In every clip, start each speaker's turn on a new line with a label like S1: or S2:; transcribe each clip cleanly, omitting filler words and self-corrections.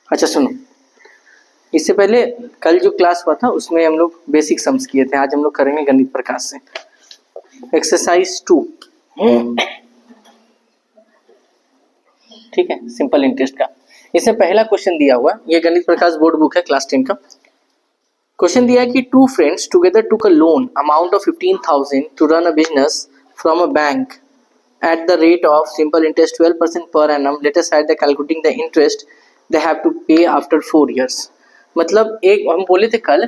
S1: अच्छा सुनो, इससे पहले कल जो क्लास हुआ था उसमें हम लोग बेसिक सम्स किए थे, आज हम लोग करेंगे गणित प्रकाश से एक्सरसाइज 2। ठीक है, सिंपल इंटरेस्ट का। इसमें पहला क्वेश्चन दिया हुआ, ये गणित प्रकाश बोर्ड बुक है क्लास 10 का। क्वेश्चन दिया है कि two friends together took a loan amount of 15,000 to run a business from a bank at the rate of simple interest 12% per annum. Let us start the calculating the interest they have to pay after 4 years. मतलब एक हम बोले थे कल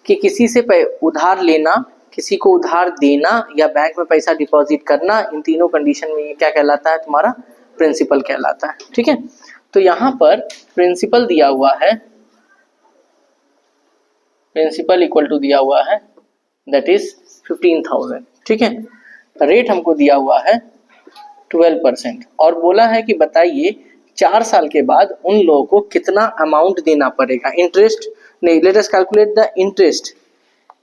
S1: कि किसी से उधार लेना, किसी को उधार देना या बैंक में पैसा डिपॉजिट करना, इन तीनों कंडीशन में ये क्या कहलाता है, तुम्हारा प्रिंसिपल कहलाता है। ठीक है, तो यहाँ पर प्रिंसिपल दिया हुआ है, प्रिंसिपल इक्वल टू दिया हुआ है दैट इज 15,000। ठीक है, रेट हमको दिया हुआ है 12% और बोला है कि बताइए 4 साल के बाद उन लोगों को कितना अमाउंट देना पड़ेगा, इंटरेस्ट नहीं, let us calculate the interest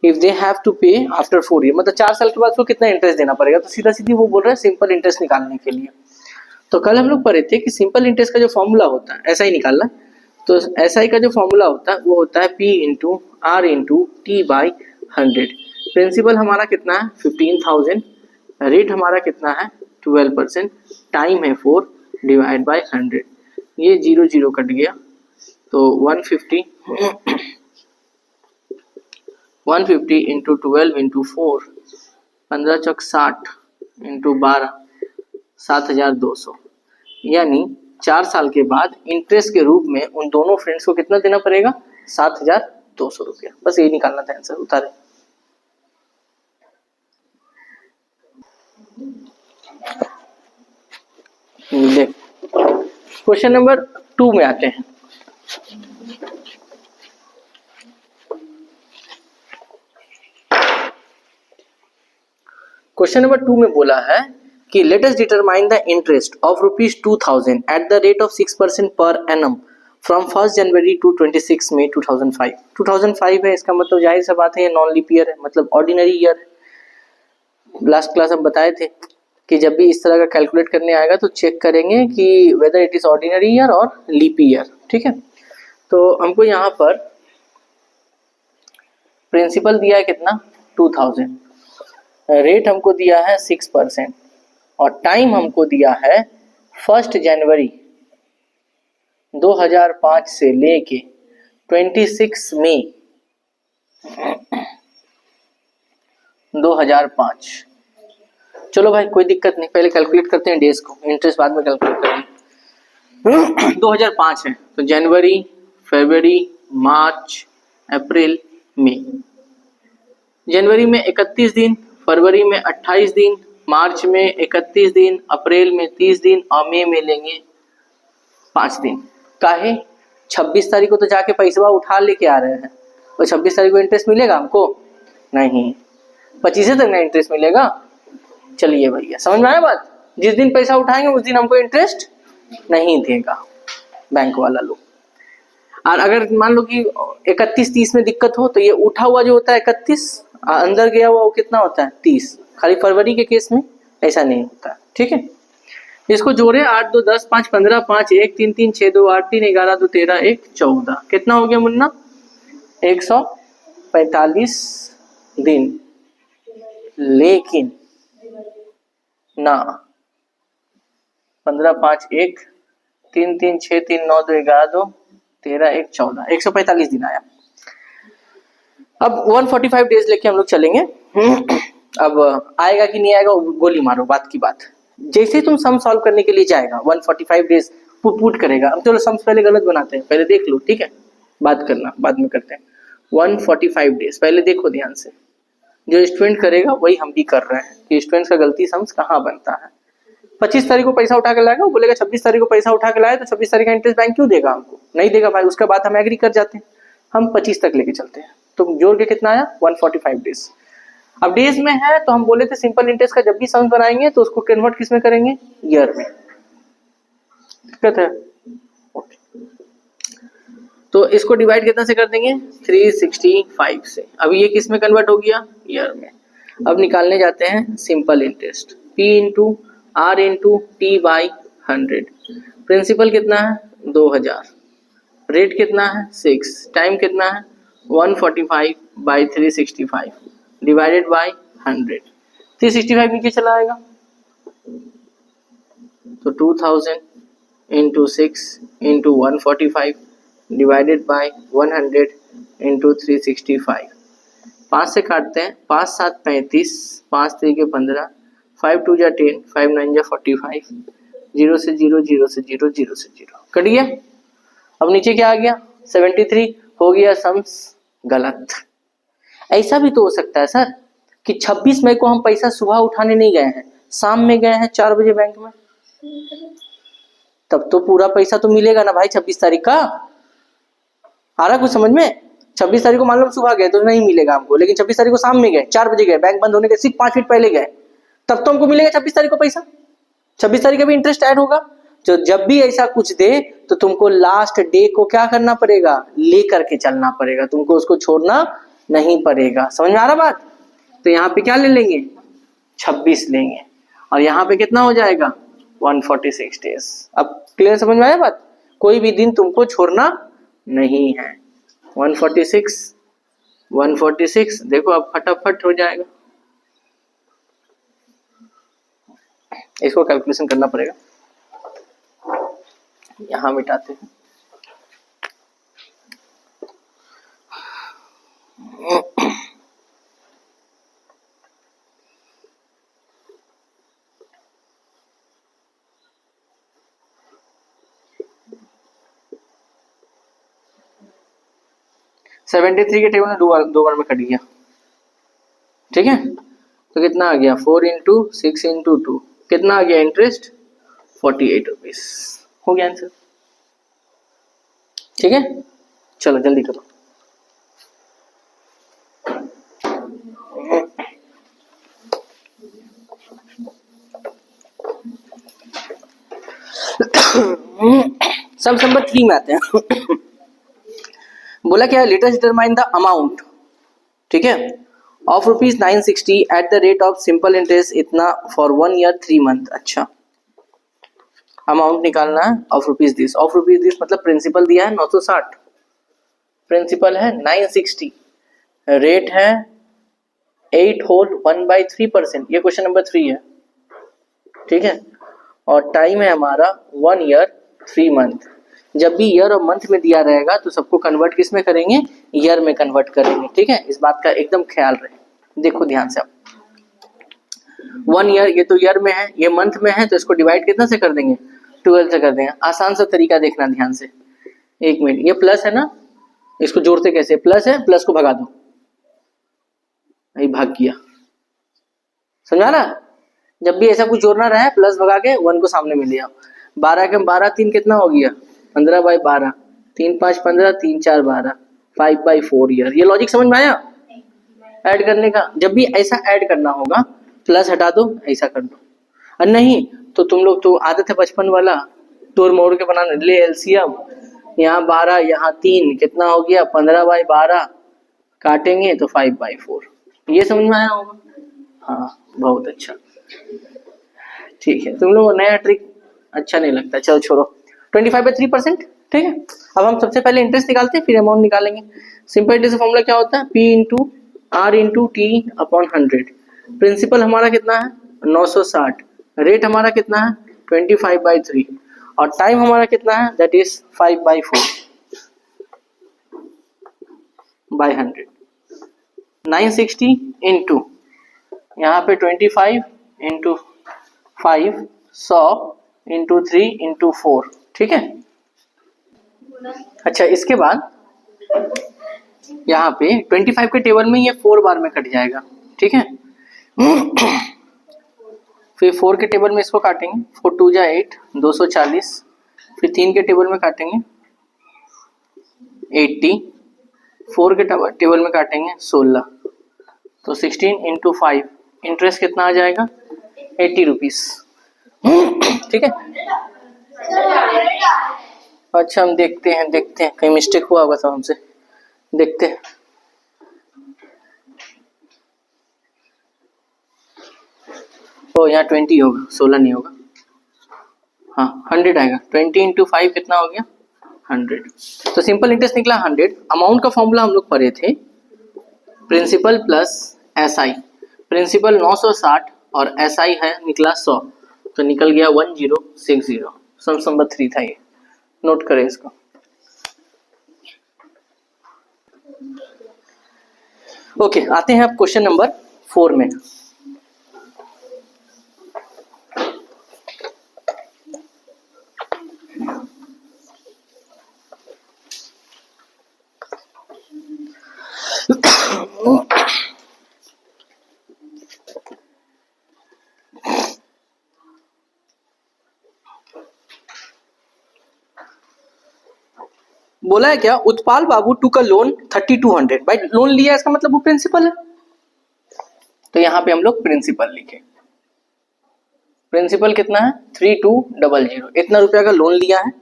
S1: if they have to pay after 4 year, मतलब 4 साल के बाद उसको कितना इंटरेस्ट देना पड़ेगा। तो सीधा सीधी वो बोल रहे हैं सिंपल इंटरेस्ट निकालने के लिए। तो कल हम लोग पढ़े थे कि सिंपल इंटरेस्ट का जो फॉर्मूला होता है ऐसा ही निकालना, तो ऐसा ही का जो फॉर्मूला होता है वो होता है P into R into T by 100। Principal हमारा कितना है 15,000, रेट हमारा कितना है 12%, टाइम है 4 डिवाइड बाय 100, ये 0 0 कट गया तो 150 इंटू 12 इंटू 4, 15 चौक 60 इंटू 12, 7,200। यानी 4 साल के बाद इंटरेस्ट के रूप में उन दोनों फ्रेंड्स को कितना देना पड़ेगा, 7,200 रुपया। बस यही निकालना था आंसर, उतारे। देख क्वेश्चन नंबर 2 में आते हैं। क्वेश्चन नंबर 2 में बोला है कि let us determine the interest of ₹2,000 at the rate of 6% per annum from 1 January to 26 May 2005। 2005 है, इसका मतलब जाहिर सा बात है ये नॉन लीप ईयर है, मतलब ऑर्डिनरी ईयर है। लास्ट क्लास हम बताए थे कि जब भी इस तरह का कैलकुलेट करने आएगा तो चेक करेंगे कि whether it is ordinary year और लीप ईयर। ठीक है, तो हमको यहाँ पर प्रिंसिपल दिया है कितना 2000, रेट हमको दिया है 6% और टाइम हमको दिया है 1 जनवरी 2005 से लेके 26 मई 2005। चलो भाई कोई दिक्कत नहीं, पहले कैलकुलेट करते हैं डेज को, इंटरेस्ट बाद में कैलकुलेट करेंगे। 2005 है तो जनवरी, फरवरी, मार्च, अप्रैल, मई। जनवरी में 31 दिन, फरवरी में 28 दिन, मार्च में 31 दिन, अप्रैल में 30 दिन और मई में लेंगे 5 दिन। काहे 26 तारीख को तो जाके पैसा उठा लेके आ रहे हैं, तो 26 तारीख को इंटरेस्ट मिलेगा हमको नहीं, 25 तक ना इंटरेस्ट मिलेगा। चलिए भैया समझ में आया बात, जिस दिन पैसा उठाएंगे उस दिन हमको इंटरेस्ट नहीं देगा बैंक वाला लोग। और अगर मान लो कि 31-30 में दिक्कत हो तो ये उठा हुआ जो होता है 31 अंदर गया हुआ वो कितना होता है 30। खाली फरवरी के केस में ऐसा नहीं होता। ठीक है, इसको जोड़े 8 2 10 5 15 5 1 3 3 6 2 8 3 11 2 13 1 14, कितना हो गया मुन्ना 145 दिन। लेकिन ना 15 5 1 3 3 6 3 9 2 11 2 13 1 14, 145 दिन आया। अब 145 डेज लेके हम लोग चलेंगे। अब आएगा कि नहीं आएगा गोली मारो, बात की बात। जैसे तुम सम सॉल्व करने के लिए जाएगा 145 डेज पुट करेगा। अब चलो सम्स पहले गलत बनाते हैं, पहले देख लो। ठीक है, बात करना बाद में करते हैं। 145 डेज पहले देखो ध्यान से, जो स्टूडेंट करेगा वही हम भी कर रहे हैं कि स्टूडेंट का गलती सम्स कहाँ बनता है। 25 तारीख को पैसा उठा के लाएगा, वो बोलेगा 26 तारीख को पैसा उठा के लाए तो 26 तारीख का इंटरेस्ट बैंक क्यों देगा हमको, नहीं देगा भाई। उसका बात हम एग्री कर जाते हैं, हम 25 तक लेके चलते हैं। तो जोड़ के कितना आया 145 डेज। अब डेज में है तो हम बोले थे सिंपल इंटरेस्ट का जब भी सम बनाएंगे तो उसको कन्वर्ट किस में करेंगे, ईयर में। दिक्कत है तो इसको डिवाइड कितना से कर देंगे 365 से। अभी ये किस में कन्वर्ट हो गया, ईयर में। अब निकालने जाते हैं simple interest, P into R into T by 100। Principal कितना है 2000, रेट कितना है 6, टाइम कितना है 145 बाई 365 डिवाइडेड बाई 100। 365 नीचे चला आएगा तो 2000 into 6 into 145 divided by 100 into 365। 5 से काटते हैं, 5 7 35, 5 3 के 15, 5 2 जा 10, 5 9 जा 45, 0 से 0, 0 से 0, 0 से 0 कट गया। अब नीचे क्या आ गया 73 हो गया। सम्स गलत। ऐसा भी तो हो सकता है सर कि 26 मई को हम पैसा सुबह उठाने नहीं गए हैं, शाम में गए हैं 4 बजे बैंक में, तब तो पूरा पैसा तो मिलेगा ना भाई 26 तारीख का। आ रहा कुछ समझ में? 26 तारीख को मान लो सुबह गए तो नहीं मिलेगा हमको, लेकिन 26 तारीख को शाम में गए 4 बजे गए, बैंक बंद होने के सिर्फ 5 मिनट पहले गए, तब तो हमको मिलेगा 26 तारीख को पैसा। 26 तारीख का भी इंटरेस्ट ऐड होगा। जो जब भी ऐसा कुछ दे तो तुमको लास्ट डे को क्या करना पड़ेगा, लेकर के चलना पड़ेगा, तुमको उसको छोड़ना नहीं पड़ेगा। समझ में आ रहा बात? तो यहाँ पे क्या ले लेंगे 26 लेंगे और यहाँ पे कितना हो जाएगा 146 डेज। अब क्लियर समझ में आया बात? कोई भी दिन तुमको छोड़ना नहीं है। 146 देखो अब फटाफट हो जाएगा, इसको कैलकुलेशन करना पड़ेगा। यहां मिटाते हैं। सेवेंटी थ्री के टेबल में दो बार में कट गया, ठीक है। तो कितना आ गया 4 इंटू 6 इंटू 2, कितना आ गया इंटरेस्ट 48 रुपीज। हो गया आंसर, ठीक है। चलो जल्दी करो। सब नंबर 3 में आते हैं। बोला क्या, late us determine the amount, ठीक है, of rupees 960 eight the rate of simple interest इतना फॉर 1 ईयर 3 मंथ। अच्छा, अमाउंट निकालना है of rupees this. Of rupees this मतलब प्रिंसिपल दिया है 960, प्रिंसिपल है 960, रेट है 8 होल 1/3%, ये क्वेश्चन नंबर 3 है, ठीक है। और टाइम है हमारा 1 ईयर 3 मंथ। जब भी ईयर और मंथ में दिया रहेगा तो सबको कन्वर्ट किस में करेंगे, ईयर में कन्वर्ट करेंगे, ठीक है। इस बात का एकदम ख्याल रहे। देखो ध्यान से, अब 1 ईयर, ये तो ईयर में है, ये मंथ में है, तो इसको डिवाइड कितना से कर देंगे 12 से कर देंगे। आसान सा तरीका देखना ध्यान से, 1 मिनट, ये प्लस है ना, इसको जोड़ते कैसे, प्लस है, प्लस को भगा दो, भाग गया, समझा ना। जब भी ऐसा कुछ जोड़ना रहे प्लस भगा के 1 को सामने में ले आओ। 12 के 12 3 कितना हो गया 15/12, 3 5 15, 3 4 12, 5/4 ईयर। ये लॉजिक समझ में आया ऐड करने का? जब भी ऐसा ऐड करना होगा प्लस हटा दो, ऐसा कर दो, और नहीं तो तुम लोग तो आदत है बचपन वाला तोड़ मोड़ के बनाने, ले एलसीएम, यहाँ 12 यहाँ 3 कितना हो गया 15/12, काटेंगे तो 5/4। ये समझ में आया होगा? हाँ बहुत अच्छा, ठीक है। तुम लोग नया ट्रिक अच्छा नहीं लगता, चलो छोड़ो। 25/3%, ठीक है। अब हम सबसे पहले इंटरेस्ट निकालते हैं, फिर अमाउंट निकालेंगे। सिंपल इंटरेस्ट फॉर्मूला क्या होता है, P into R into T upon 100। Principal हमारा कितना है 960, रेट हमारा कितना है 25/3, और टाइम हमारा कितना है दैट इज 5/4 बाई 100। 960 इंटू यहाँ पे 25 इंटू 5, 100 इंटू 3 इंटू 4, ठीक है। अच्छा, इसके बाद यहाँ पे 25 के टेबल में ये 4 बार में कट जाएगा, ठीक है। फिर 4 के टेबल में इसको काटेंगे, 4 2 जा 8, 240, फिर 3 के टेबल में काटेंगे 80, 4 के टेबल में काटेंगे 16, तो 16 इंटू 5, इंटरेस्ट कितना आ जाएगा 80 रुपीज, ठीक है। अच्छा हम देखते हैं कहीं मिस्टेक हुआ होगा, सब हमसे देखते हैं। ओ यहाँ 20 होगा, 16 नहीं होगा, हाँ 100 आएगा। 20 इंटू 5 कितना हो गया 100। तो सिंपल इंटरेस्ट निकला 100। अमाउंट का फॉर्मूला हम लोग पढ़े थे, प्रिंसिपल प्लस SI। प्रिंसिपल 960 और SI है निकला 100, तो निकल गया 1060। सम नंबर 3 था ये, नोट करें इसको। ओके, आते हैं अब क्वेश्चन नंबर 4 में। बोला है क्या, उत्पाल बाबू टुक अ लोन 3200। भाई लोन लिया इसका मतलब वो प्रिंसिपल है, तो यहां पे हम लोग प्रिंसिपल लिखे। प्रिंसिपल कितना है 3200, इतना रुपया का लोन लिया है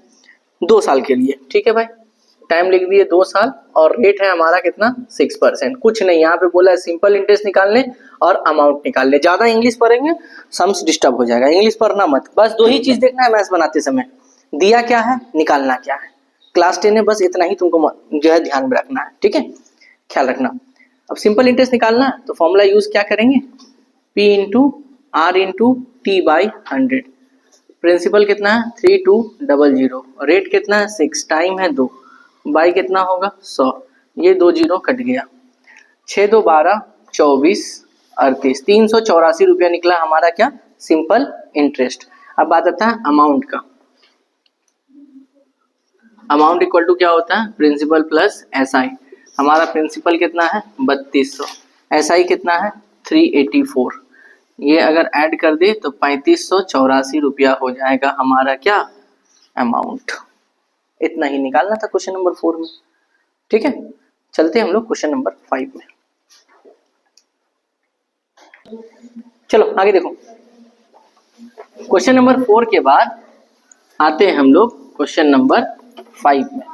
S1: 2 साल के लिए। ठीक है भाई, टाइम लिख दिए 2 साल और रेट है हमारा कितना 6%। कुछ नहीं, यहाँ पे बोला है सिंपल इंटरेस्ट निकालने और अमाउंट निकालने। ज्यादा इंग्लिश पढ़ेंगे सम्स डिस्टर्ब हो जाएगा, इंग्लिश पढ़ना मत। बस 2 ही चीज देखना है मैथ्स बनाते समय, दिया क्या है निकालना क्या है। क्लास 10 है, बस इतना ही तुमको जो है ध्यान में रखना है। ठीक है, ख्याल रखना। अब सिंपल इंटरेस्ट निकालना है तो फॉर्मूला यूज क्या करेंगे, P into R into T by 100। Principal कितना है 3200, रेट कितना है 6, टाइम है 2, बाई कितना होगा 100। ये 2 जीरो कट गया, 6 2 12 24 38, 384 रुपया निकला हमारा क्या सिंपल इंटरेस्ट। अब बात आता है अमाउंट का। अमाउंट इक्वल टू क्या होता है, प्रिंसिपल प्लस SI। हमारा प्रिंसिपल कितना है 3200, SI कितना है 384। ये अगर ऐड कर दे तो 3584 रुपया हो जाएगा हमारा क्या अमाउंट। इतना ही निकालना था क्वेश्चन नंबर 4 में। ठीक है, चलते हम लोग क्वेश्चन नंबर 5 में। चलो आगे देखो, क्वेश्चन नंबर 4 के बाद आते हैं हम लोग क्वेश्चन नंबर 5 में।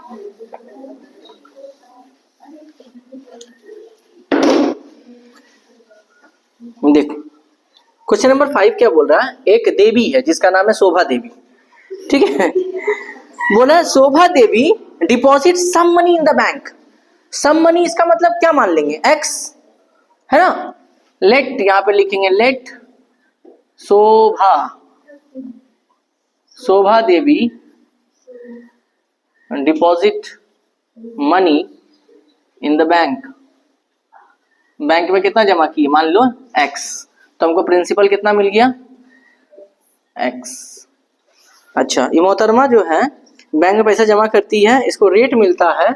S1: देखो क्वेश्चन नंबर 5 क्या बोल रहा है, एक देवी है जिसका नाम है शोभा देवी। ठीक है, बोला Shobha Devi deposit some money in the bank. Some money इसका मतलब क्या मान लेंगे x, है ना। लेट यहां पे लिखेंगे let Shobha Devi deposit money in the bank. Bank में कितना जमा किए मान लो x, तो हमको प्रिंसिपल कितना मिल गया x। अच्छा, ये मोहतरमा जो है बैंक में पैसा जमा करती है, इसको रेट मिलता है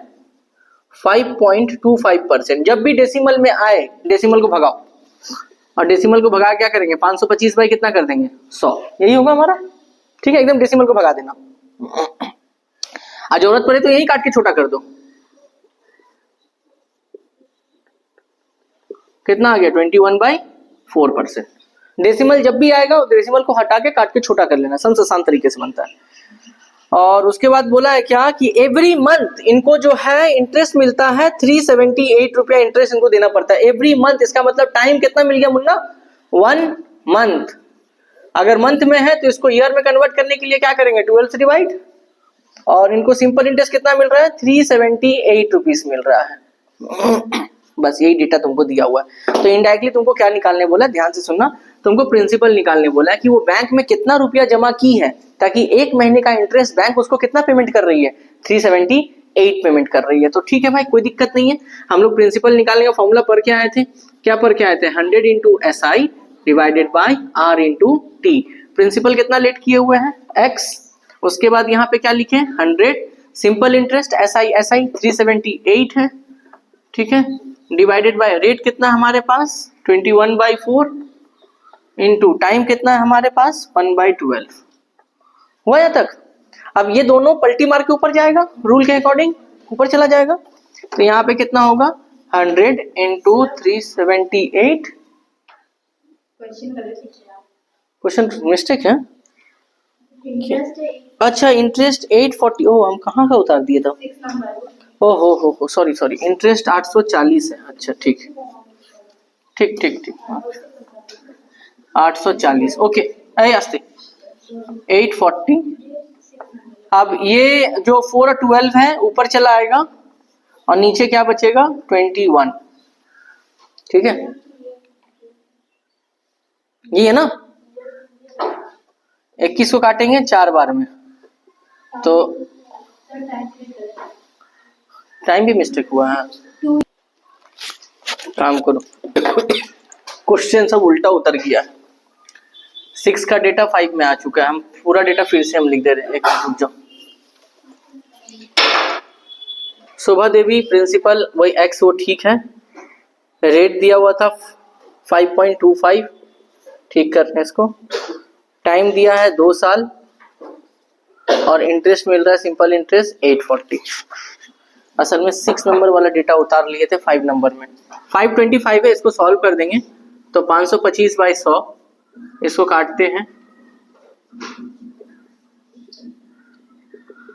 S1: 5.25%। जब भी डेसिमल में आए डेसिमल को भगाओ, और डेसिमल को भगा क्या करेंगे 525 बाई कितना कर देंगे 100, यही होगा हमारा। ठीक है, एकदम डेसिमल को भगा देना, और जरूरत पड़े तो यही काट के छोटा कर दो। कितना आ गया 21/4%। डेसिमल जब भी आएगा डेसिमल को हटा के काट के छोटा कर लेना, सबसे आसान तरीके से बनता है। और उसके बाद बोला है क्या कि एवरी मंथ इनको जो है इंटरेस्ट मिलता है 378 रुपया इंटरेस्ट इनको देना पड़ता है एवरी मंथ। इसका मतलब टाइम कितना मिल गया मुन्ना 1 मंथ। अगर मंथ में है तो इसको ईयर में कन्वर्ट करने के लिए क्या करेंगे 12 से डिवाइड, और इनको सिंपल इंटरेस्ट कितना मिल रहा है 378 रुपीज मिल रहा है। बस यही डेटा तुमको दिया हुआ है। तो इनडायरेक्टली तुमको क्या निकालने बोला, ध्यान से सुनना, तुमको प्रिंसिपल निकालने बोला है कि वो बैंक में कितना रुपया जमा की है, ताकि 1 महीने का इंटरेस्ट बैंक उसको कितना पेमेंट कर रही है 378 पेमेंट कर रही है। तो ठीक है भाई, कोई दिक्कत नहीं है। हम लोग प्रिंसिपल निकालने का फॉर्मूला पढ़ के आए थे, क्या पढ़ के आए थे 100 into SI divided by R into T। Principal कितना लेट किए हुए हैं x, उसके बाद यहाँ पे क्या लिखे 100, सिंपल इंटरेस्ट SI 378 है। ठीक है, डिवाइडेड बाय रेट कितना हमारे पास 21/4 इंटू टाइम कितना है हमारे पास 1/12। हुआ यहाँ तक। अब ये दोनों पलटी मार के ऊपर जाएगा, रूल के अकॉर्डिंग ऊपर चला जाएगा। तो यहाँ पे कितना होगा 100 इंटू 378। क्वेश्चन मिस्टेक है, अच्छा इंटरेस्ट 840। ओ हम कहाँ का उतार दिए था, हो सॉरी इंटरेस्ट 840 है। अच्छा ठीक 840 ओके। आस्ते 840 अब ये जो 4 और 12 है ऊपर चला आएगा और नीचे क्या बचेगा 21, ठीक है, ये है ना। 21 को काटेंगे 4 बार में, तो टाइम भी मिस्टेक हुआ है। काम करो, क्वेश्चन सब उल्टा उतर गया। 6 का डेटा 5 में आ चुका है, हम पूरा डेटा फिर से हम लिख दे रहे हैं। एक रुक जाओ। शोभा देवी प्रिंसिपल वही एक्स, वो ठीक है। रेट दिया हुआ था 5.25, ठीक करते हैं इसको। टाइम दिया है 2 साल और इंटरेस्ट मिल रहा है सिंपल इंटरेस्ट 840। असल में 6 नंबर वाला डेटा उतार लिए थे 5 नंबर में। 525 है, इसको सॉल्व कर देंगे तो 525 बाई 100, इसको काटते हैं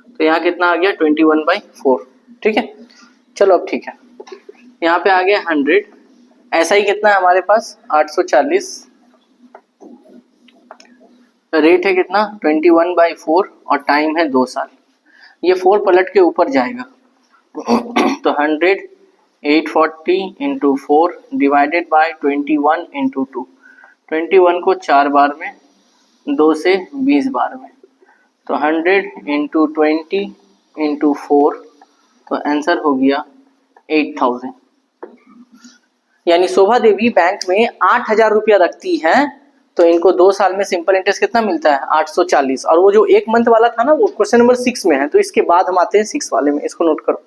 S1: तो यहाँ कितना आ गया 21/4, ठीक है। चलो अब ठीक है, यहाँ पे आ गया 100। ऐसा ही कितना है हमारे पास 840। रेट है कितना 21/4 और टाइम है 2 साल। ये 4 पलट के ऊपर जाएगा तो 100 840 इंटू 4 डिवाइडेड बाई 21 इंटू 2। 21 को 4 बार में, 2 से 20 बार में, तो 100 इंटू 20 इंटू 4, तो आंसर हो गया 8000। यानी शोभा देवी बैंक में 8000 रुपया रखती है तो इनको 2 साल में सिंपल इंटरेस्ट कितना मिलता है 840। और वो जो 1 मंथ वाला था ना वो क्वेश्चन नंबर 6 में है, तो इसके बाद हम आते हैं 6 वाले में, इसको नोट करो।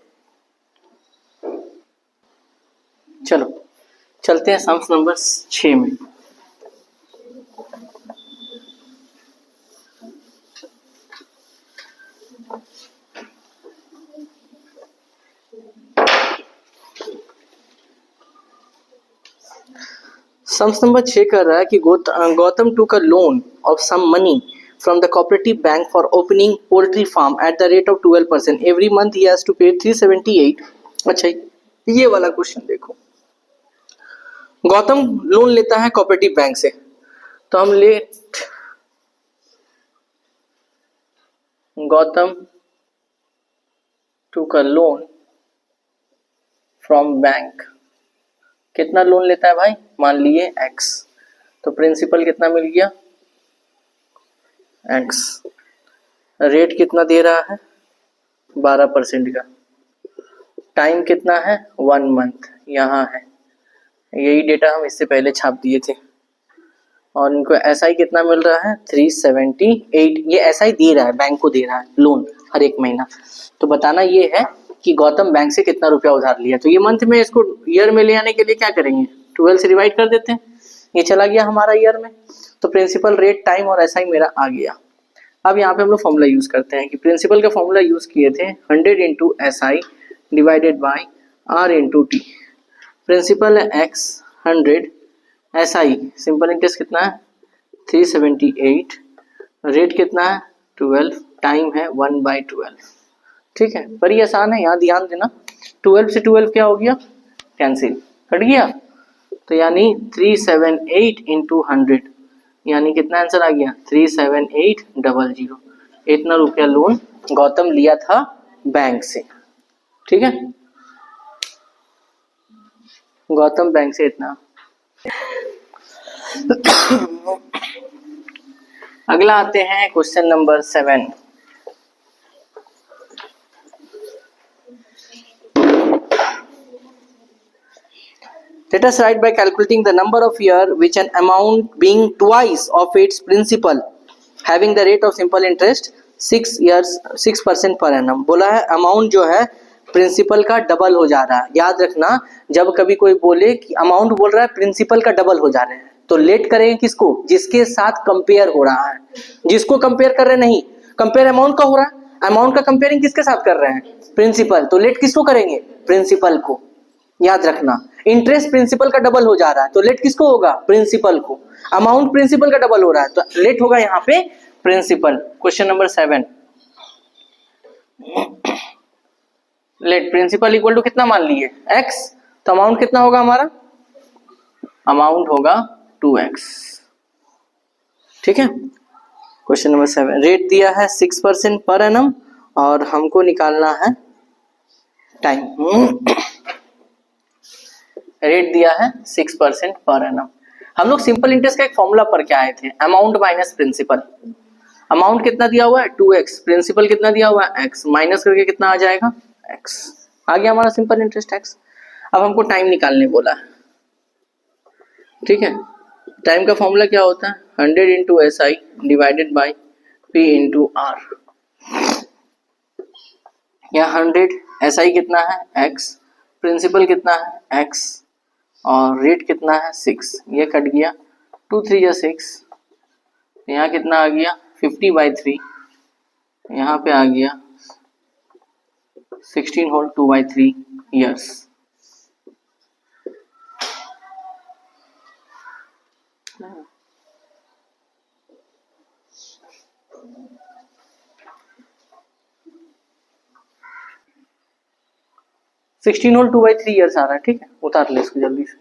S1: चलो चलते हैं सम्स नंबर 6 में। सम्स नंबर 6 कर रहा है कि Gautam took a loan of some money from the cooperative bank for opening poultry farm at the rate of 12%. Every month he has to pay 378. अच्छा ये वाला क्वेश्चन देखो, गौतम लोन लेता है कोऑपरेटिव बैंक से, तो हम Gautam took a loan from bank. कितना लोन लेता है भाई, मान लिए x, तो प्रिंसिपल कितना मिल गया x। रेट कितना दे रहा है 12% का। टाइम कितना है 1 मंथ, यहाँ है, यही डेटा हम इससे पहले छाप दिए थे। और इनको SI कितना मिल रहा है 378। ये SI दे रहा है, बैंक को दे रहा है लोन हर एक महीना। तो बताना ये है कि गौतम बैंक से कितना रुपया उधार लिया। तो ये मंथ में, इसको ईयर में ले आने के लिए क्या करेंगे 12 से डिवाइड कर देते हैं, ये चला गया हमारा ईयर में। तो प्रिंसिपल, रेट, टाइम और SI मेरा आ गया। अब यहाँ पे हम लोग फॉर्मूला यूज करते हैं कि प्रिंसिपल का फॉर्मूला यूज किए थे 100 into SI divided by R into T. Principal है x 100, SI सिंपल इंटरेस्ट कितना है 378, रेट कितना है 12, टाइम है 1/12, ठीक है। पर ये आसान है, यहाँ ध्यान देना। 12 से 12 क्या हो गया कैंसिल, कट गया। तो यानी 378 इंटू 100, यानी कितना आंसर आ गया 37800। इतना रुपया लोन गौतम लिया था बैंक से, ठीक है। गौतम बैंक से इतना। अगला आते हैं question number 7। Let us write by calculating the number of year which an amount being twice of its principal having the rate of simple interest 6 years 6% per annum। बोला है अमाउंट जो है प्रिंसिपल का डबल हो जा रहा है। याद रखना, जब कभी कोई बोले कि अमाउंट बोल रहा है प्रिंसिपल का डबल हो जा रहे हैं, तो लेट करेंगे किसको, जिसके साथ कंपेयर हो रहा है। जिसको कंपेयर कर रहे नहीं, कंपेयर अमाउंट का हो रहा है, अमाउंट का कंपेयरिंग किसके साथ कर रहे हैं प्रिंसिपल, तो लेट किसको करेंगे प्रिंसिपल को। याद रखना, इंटरेस्ट प्रिंसिपल का डबल हो जा रहा है तो लेट किसको होगा प्रिंसिपल को। अमाउंट प्रिंसिपल का डबल हो रहा है तो लेट होगा यहाँ पे principal. Question number 7, let principal equal to कितना मान लिए x, तो अमाउंट कितना होगा हमारा, अमाउंट होगा 2x, ठीक है। क्वेश्चन नंबर 7, रेट दिया है 6% पर एनम और हमको निकालना है टाइम। रेट दिया है 6% पर एनम। हम लोग सिंपल इंटरेस्ट का एक फॉर्मूला पर क्या आए थे, अमाउंट माइनस प्रिंसिपल। अमाउंट कितना दिया हुआ है 2x, प्रिंसिपल कितना दिया हुआ है x, माइनस करके कितना आ जाएगा x, आ गया हमारा सिंपल इंटरेस्ट x। अब हमको टाइम निकालने बोला है, ठीक है। टाइम का फॉर्मूला क्या होता है 100 into SI divided by P into R। यहाँ 100 SI कितना है x, प्रिंसिपल कितना है x और रेट कितना है 6, ये कट गया 2 3 या 6, यहाँ कितना आ गया 50/3, यहाँ पे आ गया 16 whole 2/3 years. Sixteen whole 2/3 years आ रहा है, ठीक है, उतार ले इसको जल्दी से।